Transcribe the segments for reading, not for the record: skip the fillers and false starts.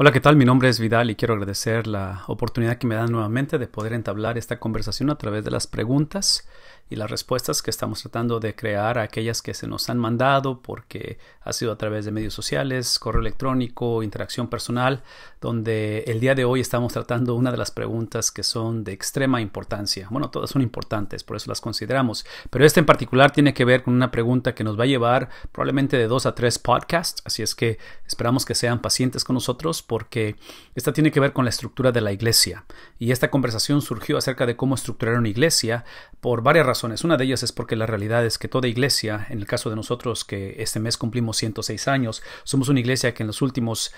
Hola, ¿qué tal? Mi nombre es Vidal y quiero agradecer la oportunidad que me dan nuevamente de poder entablar esta conversación a través de las preguntas y las respuestas que estamos tratando de crear, aquellas que se nos han mandado porque ha sido a través de medios sociales, correo electrónico, interacción personal, donde el día de hoy estamos tratando una de las preguntas que son de extrema importancia. Bueno, todas son importantes, por eso las consideramos, pero esta en particular tiene que ver con una pregunta que nos va a llevar probablemente de 2 a 3 podcasts, así es que esperamos que sean pacientes con nosotros porque esta tiene que ver con la estructura de la iglesia. Y esta conversación surgió acerca de cómo estructurar una iglesia por varias razones. Una de ellas es porque la realidad es que toda iglesia, en el caso de nosotros que este mes cumplimos 106 años, somos una iglesia que en los últimos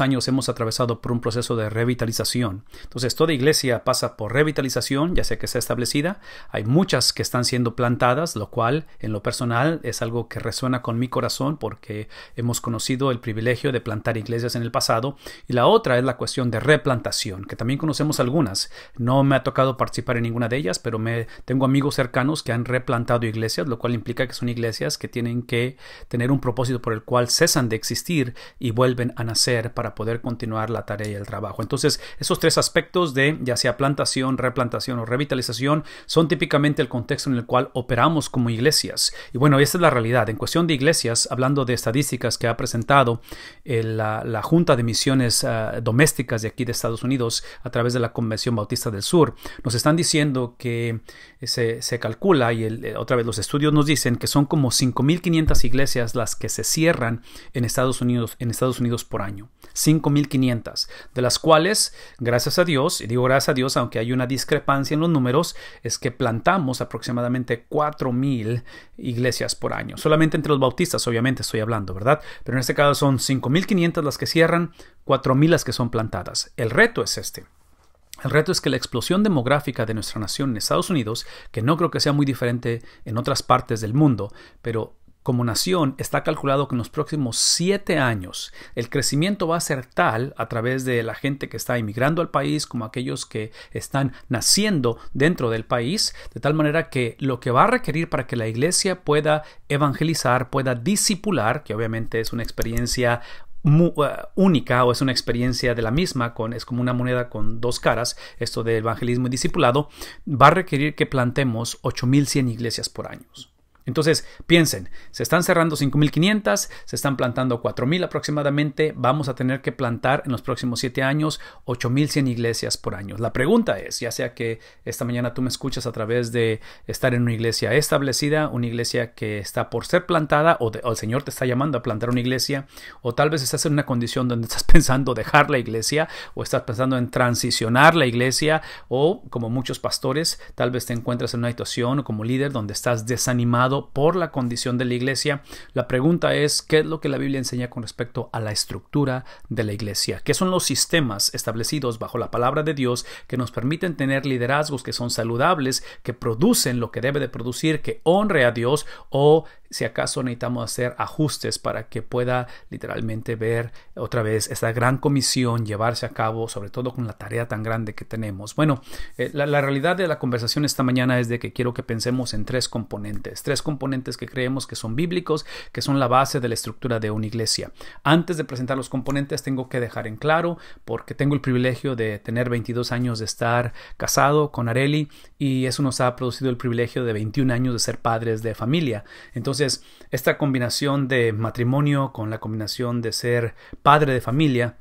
años hemos atravesado por un proceso de revitalización. Entonces toda iglesia pasa por revitalización, ya sea que sea establecida. Hay muchas que están siendo plantadas, lo cual en lo personal es algo que resuena con mi corazón porque hemos conocido el privilegio de plantar iglesias en el pasado. Y la otra es la cuestión de replantación, que también conocemos algunas. No me ha tocado participar en ninguna de ellas, pero tengo amigos cercanos que han replantado iglesias, lo cual implica que son iglesias que tienen que tener un propósito por el cual cesan de existir y vuelven a nacer para poder continuar la tarea y el trabajo. Entonces, esos tres aspectos de ya sea plantación, replantación o revitalización son típicamente el contexto en el cual operamos como iglesias. Y bueno, esta es la realidad. En cuestión de iglesias, hablando de estadísticas que ha presentado la Junta de Misiones Domésticas de aquí de Estados Unidos a través de la Convención Bautista del Sur, nos están diciendo que se calcula, y otra vez los estudios nos dicen que son como 5,500 iglesias las que se cierran en Estados Unidos por año. 5,500, de las cuales, gracias a Dios, y digo gracias a Dios, aunque hay una discrepancia en los números, es que plantamos aproximadamente 4,000 iglesias por año. Solamente entre los bautistas, obviamente estoy hablando, ¿verdad? Pero en este caso son 5,500 las que cierran, 4,000 las que son plantadas. El reto es este. El reto es que la explosión demográfica de nuestra nación en Estados Unidos, que no creo que sea muy diferente en otras partes del mundo, pero como nación está calculado que en los próximos 7 años el crecimiento va a ser tal a través de la gente que está inmigrando al país como aquellos que están naciendo dentro del país, de tal manera que lo que va a requerir para que la iglesia pueda evangelizar, pueda discipular, que obviamente es una experiencia única o es una experiencia de la misma, es como una moneda con dos caras, esto de evangelismo y discipulado, va a requerir que plantemos 8,100 iglesias por año. Entonces, piensen, se están cerrando 5,500, se están plantando 4,000 aproximadamente, vamos a tener que plantar en los próximos 7 años 8,100 iglesias por año. La pregunta es, ya sea que esta mañana tú me escuchas a través de estar en una iglesia establecida, una iglesia que está por ser plantada, o el Señor te está llamando a plantar una iglesia, o tal vez estás en una condición donde estás pensando dejar la iglesia, o estás pensando en transicionar la iglesia, o como muchos pastores, tal vez te encuentras en una situación o como líder donde estás desanimado por la condición de la iglesia. La pregunta es, ¿qué es lo que la Biblia enseña con respecto a la estructura de la iglesia? ¿Qué son los sistemas establecidos bajo la palabra de Dios que nos permiten tener liderazgos que son saludables, que producen lo que debe de producir, que honre a Dios, o si acaso necesitamos hacer ajustes para que pueda literalmente ver otra vez esta gran comisión llevarse a cabo, sobre todo con la tarea tan grande que tenemos? Bueno, la realidad de la conversación esta mañana es de que quiero que pensemos en tres componentes que creemos que son bíblicos, que son la base de la estructura de una iglesia. Antes de presentar los componentes, tengo que dejar en claro, porque tengo el privilegio de tener 22 años de estar casado con Areli, y eso nos ha producido el privilegio de 21 años de ser padres de familia. Entonces, esta combinación de matrimonio con la combinación de ser padre de familia,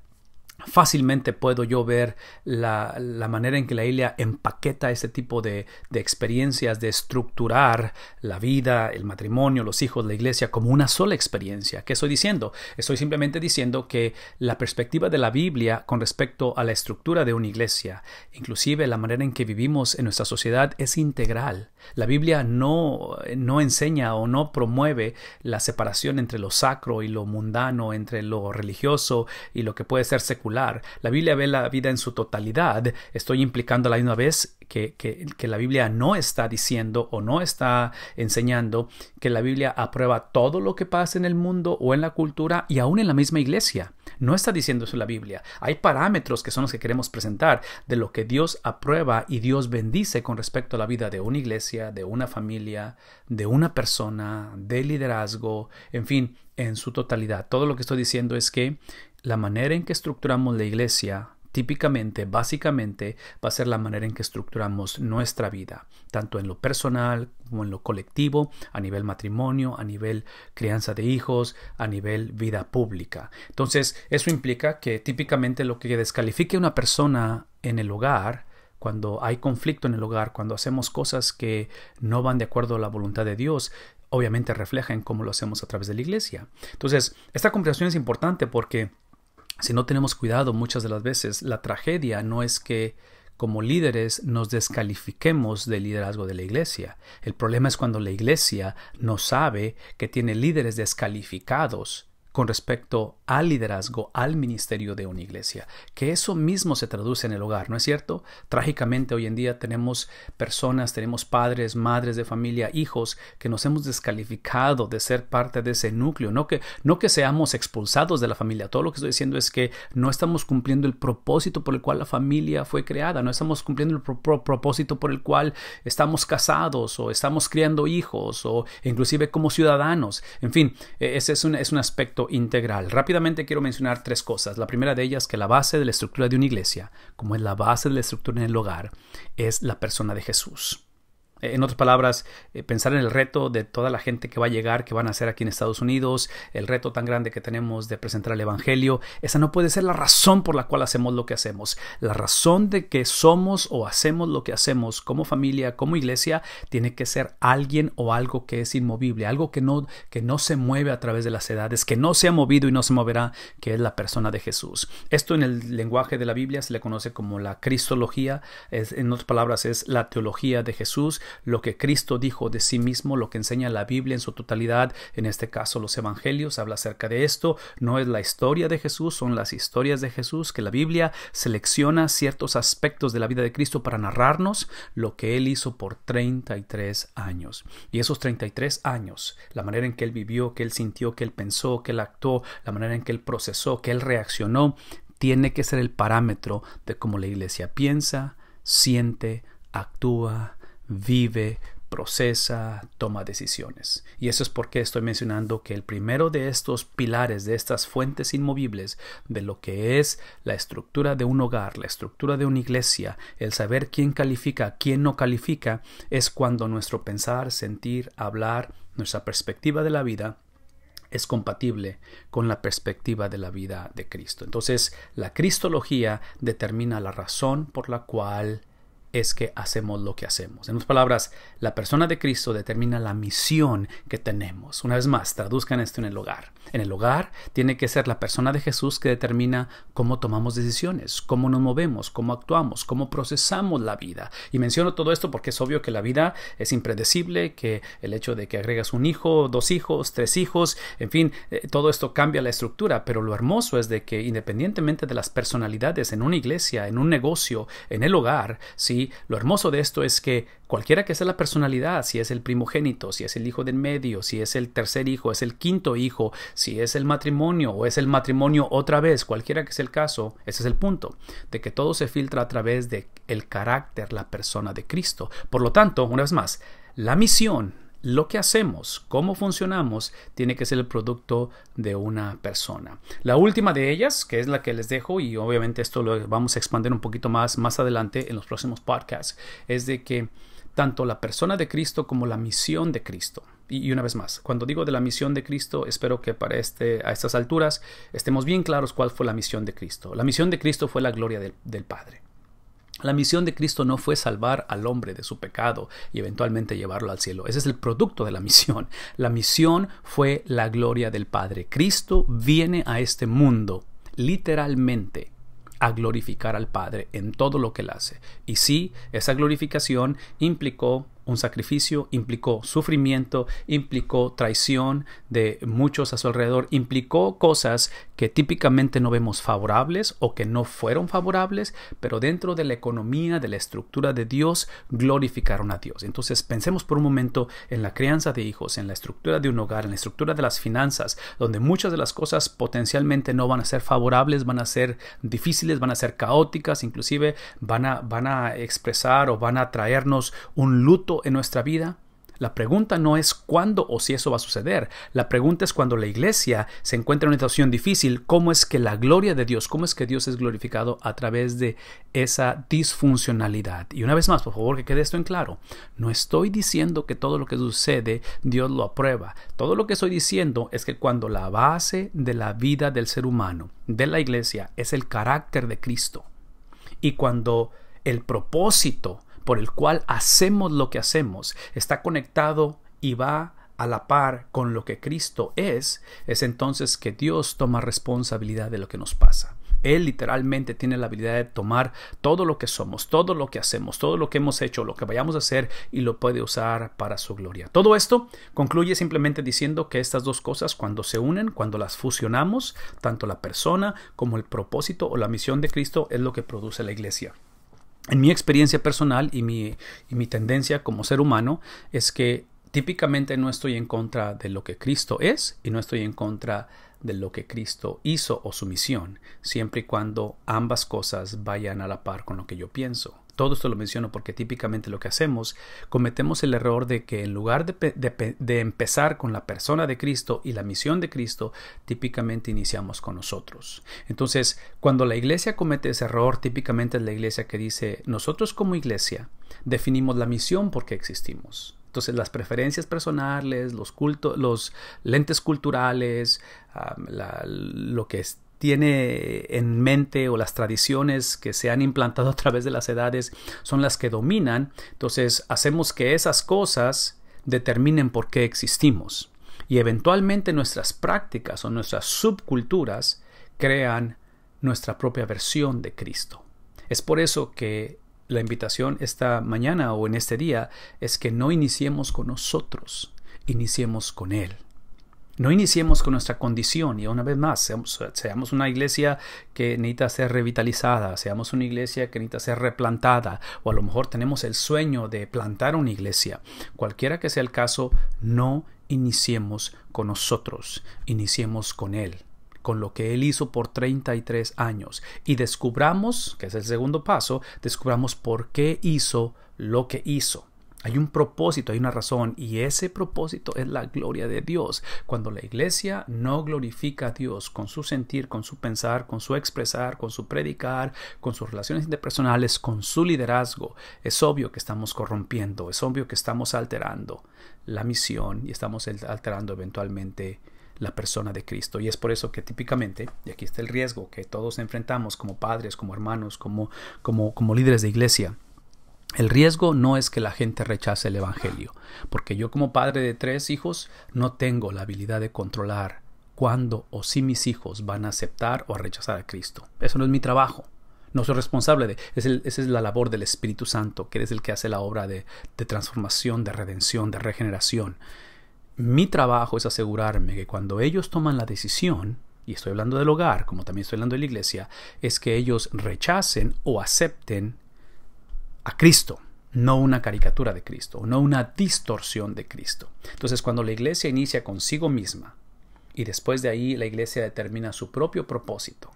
fácilmente puedo yo ver la manera en que la Biblia empaqueta este tipo de experiencias, de estructurar la vida, el matrimonio, los hijos, la iglesia como una sola experiencia. ¿Qué estoy diciendo? Estoy simplemente diciendo que la perspectiva de la Biblia con respecto a la estructura de una iglesia, inclusive la manera en que vivimos en nuestra sociedad, es integral. La Biblia no enseña o no promueve la separación entre lo sacro y lo mundano, entre lo religioso y lo que puede ser secular. La Biblia ve la vida en su totalidad. Estoy implicando a la misma vez que la Biblia no está diciendo o no está enseñando que la Biblia aprueba todo lo que pasa en el mundo o en la cultura y aún en la misma iglesia. No está diciendo eso la Biblia. Hay parámetros que son los que queremos presentar de lo que Dios aprueba y Dios bendice con respecto a la vida de una iglesia, de una familia, de una persona, de liderazgo, en fin, en su totalidad. Todo lo que estoy diciendo es que la manera en que estructuramos la iglesia típicamente, básicamente, va a ser la manera en que estructuramos nuestra vida, tanto en lo personal como en lo colectivo, a nivel matrimonio, a nivel crianza de hijos, a nivel vida pública. Entonces, eso implica que típicamente lo que descalifique a una persona en el hogar, cuando hay conflicto en el hogar, cuando hacemos cosas que no van de acuerdo a la voluntad de Dios, obviamente refleja en cómo lo hacemos a través de la iglesia. Entonces, esta conversación es importante porque si no tenemos cuidado, muchas de las veces la tragedia no es que como líderes nos descalifiquemos del liderazgo de la iglesia. El problema es cuando la iglesia no sabe que tiene líderes descalificados con respecto al liderazgo, al ministerio de una iglesia, que eso mismo se traduce en el hogar, ¿no es cierto? Trágicamente hoy en día tenemos personas, tenemos padres, madres de familia, hijos que nos hemos descalificado de ser parte de ese núcleo, no que seamos expulsados de la familia. Todo lo que estoy diciendo es que no estamos cumpliendo el propósito por el cual la familia fue creada, no estamos cumpliendo el propósito por el cual estamos casados o estamos criando hijos o inclusive como ciudadanos. En fin, ese es un aspecto integral. Rápidamente quiero mencionar 3 cosas. La primera de ellas, que la base de la estructura de una iglesia, como es la base de la estructura en el hogar, es la persona de Jesús. En otras palabras, pensar en el reto de toda la gente que va a llegar, que van a ser aquí en Estados Unidos, el reto tan grande que tenemos de presentar el Evangelio, esa no puede ser la razón por la cual hacemos lo que hacemos. La razón de que somos o hacemos lo que hacemos como familia, como iglesia, tiene que ser alguien o algo que es inmovible, algo que no se mueve a través de las edades, que no se ha movido y no se moverá, que es la persona de Jesús. Esto en el lenguaje de la Biblia se le conoce como la cristología, en otras palabras es la teología de Jesús, lo que Cristo dijo de sí mismo, lo que enseña la Biblia en su totalidad, en este caso los evangelios, habla acerca de esto. No es la historia de Jesús, son las historias de Jesús, que la Biblia selecciona ciertos aspectos de la vida de Cristo para narrarnos lo que Él hizo por 33 años. Y esos 33 años, la manera en que Él vivió, que Él sintió, que Él pensó, que Él actuó, la manera en que Él procesó, que Él reaccionó, tiene que ser el parámetro de cómo la iglesia piensa, siente, actúa, vive, procesa, toma decisiones. Y eso es porque estoy mencionando que el primero de estos pilares, de estas fuentes inmovibles de lo que es la estructura de un hogar, la estructura de una iglesia, el saber quién califica, quién no califica, es cuando nuestro pensar, sentir, hablar, nuestra perspectiva de la vida es compatible con la perspectiva de la vida de Cristo. Entonces, la cristología determina la razón por la cual es que hacemos lo que hacemos. En otras palabras, la persona de Cristo determina la misión que tenemos. Una vez más, traduzcan esto en el hogar. En el hogar tiene que ser la persona de Jesús que determina cómo tomamos decisiones, cómo nos movemos, cómo actuamos, cómo procesamos la vida. Y menciono todo esto porque es obvio que la vida es impredecible, que el hecho de que agregas un hijo, 2 hijos, 3 hijos, en fin, todo esto cambia la estructura, pero lo hermoso es de que independientemente de las personalidades en una iglesia, en un negocio, en el hogar, ¿sí? Lo hermoso de esto es que cualquiera que sea la personalidad, si es el primogénito, si es el hijo del medio, si es el tercer hijo, es el quinto hijo, si es el matrimonio o es el matrimonio otra vez, cualquiera que sea el caso, ese es el punto, de que todo se filtra a través de el carácter, la persona de Cristo. Por lo tanto, una vez más, la misión, lo que hacemos, cómo funcionamos, tiene que ser el producto de una persona. La última de ellas, que es la que les dejo, y obviamente esto lo vamos a expandir un poquito más adelante en los próximos podcasts, es de que tanto la persona de Cristo como la misión de Cristo. Y una vez más, cuando digo de la misión de Cristo, espero que para a estas alturas estemos bien claros cuál fue la misión de Cristo. La misión de Cristo fue la gloria del Padre. La misión de Cristo no fue salvar al hombre de su pecado y eventualmente llevarlo al cielo. Ese es el producto de la misión. La misión fue la gloria del Padre. Cristo viene a este mundo literalmente a glorificar al Padre en todo lo que Él hace. Y sí, esa glorificación implicó un sacrificio, implicó sufrimiento, implicó traición de muchos a su alrededor, implicó cosas que típicamente no vemos favorables o que no fueron favorables, pero dentro de la economía, de la estructura de Dios, glorificaron a Dios. Entonces pensemos por un momento en la crianza de hijos, en la estructura de un hogar, en la estructura de las finanzas, donde muchas de las cosas potencialmente no van a ser favorables, van a ser difíciles, van a ser caóticas, inclusive van a expresar o van a traernos un luto en nuestra vida. La pregunta no es cuándo o si eso va a suceder. La pregunta es cuando la iglesia se encuentra en una situación difícil, ¿cómo es que la gloria de Dios, cómo es que Dios es glorificado a través de esa disfuncionalidad? Y una vez más, por favor, que quede esto en claro. No estoy diciendo que todo lo que sucede Dios lo aprueba. Todo lo que estoy diciendo es que cuando la base de la vida del ser humano, de la iglesia, es el carácter de Cristo, y cuando el propósito por el cual hacemos lo que hacemos está conectado y va a la par con lo que Cristo es entonces que Dios toma responsabilidad de lo que nos pasa. Él literalmente tiene la habilidad de tomar todo lo que somos, todo lo que hacemos, todo lo que hemos hecho, lo que vayamos a hacer, y lo puede usar para su gloria. Todo esto concluye simplemente diciendo que estas dos cosas, cuando se unen, cuando las fusionamos, tanto la persona como el propósito o la misión de Cristo, es lo que produce la iglesia. En mi experiencia personal y mi tendencia como ser humano es que típicamente no estoy en contra de lo que Cristo es y no estoy en contra de lo que Cristo hizo o su misión, siempre y cuando ambas cosas vayan a la par con lo que yo pienso. Todo esto lo menciono porque típicamente lo que hacemos, cometemos el error de que en lugar de empezar con la persona de Cristo y la misión de Cristo, típicamente iniciamos con nosotros. Entonces, cuando la iglesia comete ese error, típicamente es la iglesia que dice, nosotros como iglesia definimos la misión por qué existimos. Entonces, las preferencias personales, los lentes culturales, lo que tiene en mente o las tradiciones que se han implantado a través de las edades son las que dominan. Entonces, hacemos que esas cosas determinen por qué existimos. Y eventualmente nuestras prácticas o nuestras subculturas crean nuestra propia versión de Cristo. Es por eso que la invitación esta mañana o en este día es que no iniciemos con nosotros, iniciemos con Él. No iniciemos con nuestra condición y una vez más, seamos una iglesia que necesita ser revitalizada, seamos una iglesia que necesita ser replantada, o a lo mejor tenemos el sueño de plantar una iglesia. Cualquiera que sea el caso, no iniciemos con nosotros, iniciemos con Él, con lo que Él hizo por 33 años y descubramos, que es el segundo paso, descubramos por qué hizo lo que hizo. Hay un propósito, hay una razón, y ese propósito es la gloria de Dios. Cuando la iglesia no glorifica a Dios con su sentir, con su pensar, con su expresar, con su predicar, con sus relaciones interpersonales, con su liderazgo, es obvio que estamos corrompiendo, es obvio que estamos alterando la misión y estamos alterando eventualmente la persona de Cristo. Y es por eso que típicamente, y aquí está el riesgo que todos enfrentamos como padres, como hermanos, como líderes de iglesia, el riesgo no es que la gente rechace el evangelio, porque yo como padre de 3 hijos no tengo la habilidad de controlar cuándo o si mis hijos van a aceptar o a rechazar a Cristo. Eso no es mi trabajo. No soy responsable esa es la labor del Espíritu Santo, que es el que hace la obra de transformación, de redención, de regeneración. Mi trabajo es asegurarme que cuando ellos toman la decisión, y estoy hablando del hogar, como también estoy hablando de la iglesia, es que ellos rechacen o acepten a Cristo, no una caricatura de Cristo, no una distorsión de Cristo. Entonces, cuando la iglesia inicia consigo misma y después de ahí la iglesia determina su propio propósito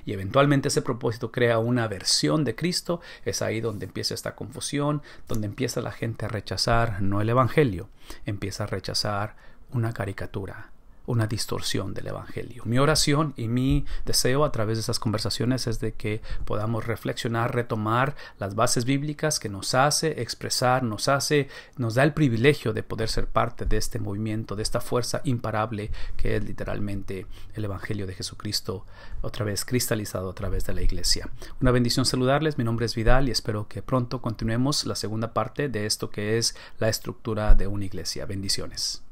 y eventualmente ese propósito crea una versión de Cristo, es ahí donde empieza esta confusión, donde empieza la gente a rechazar no el evangelio, empieza a rechazar una caricatura, una distorsión del evangelio. Mi oración y mi deseo a través de esas conversaciones es de que podamos reflexionar, retomar las bases bíblicas que nos hace expresar, nos da el privilegio de poder ser parte de este movimiento, de esta fuerza imparable que es literalmente el evangelio de Jesucristo, otra vez cristalizado a través de la iglesia. Una bendición saludarles, mi nombre es Vidal y espero que pronto continuemos la segunda parte de esto que es la estructura de una iglesia. Bendiciones.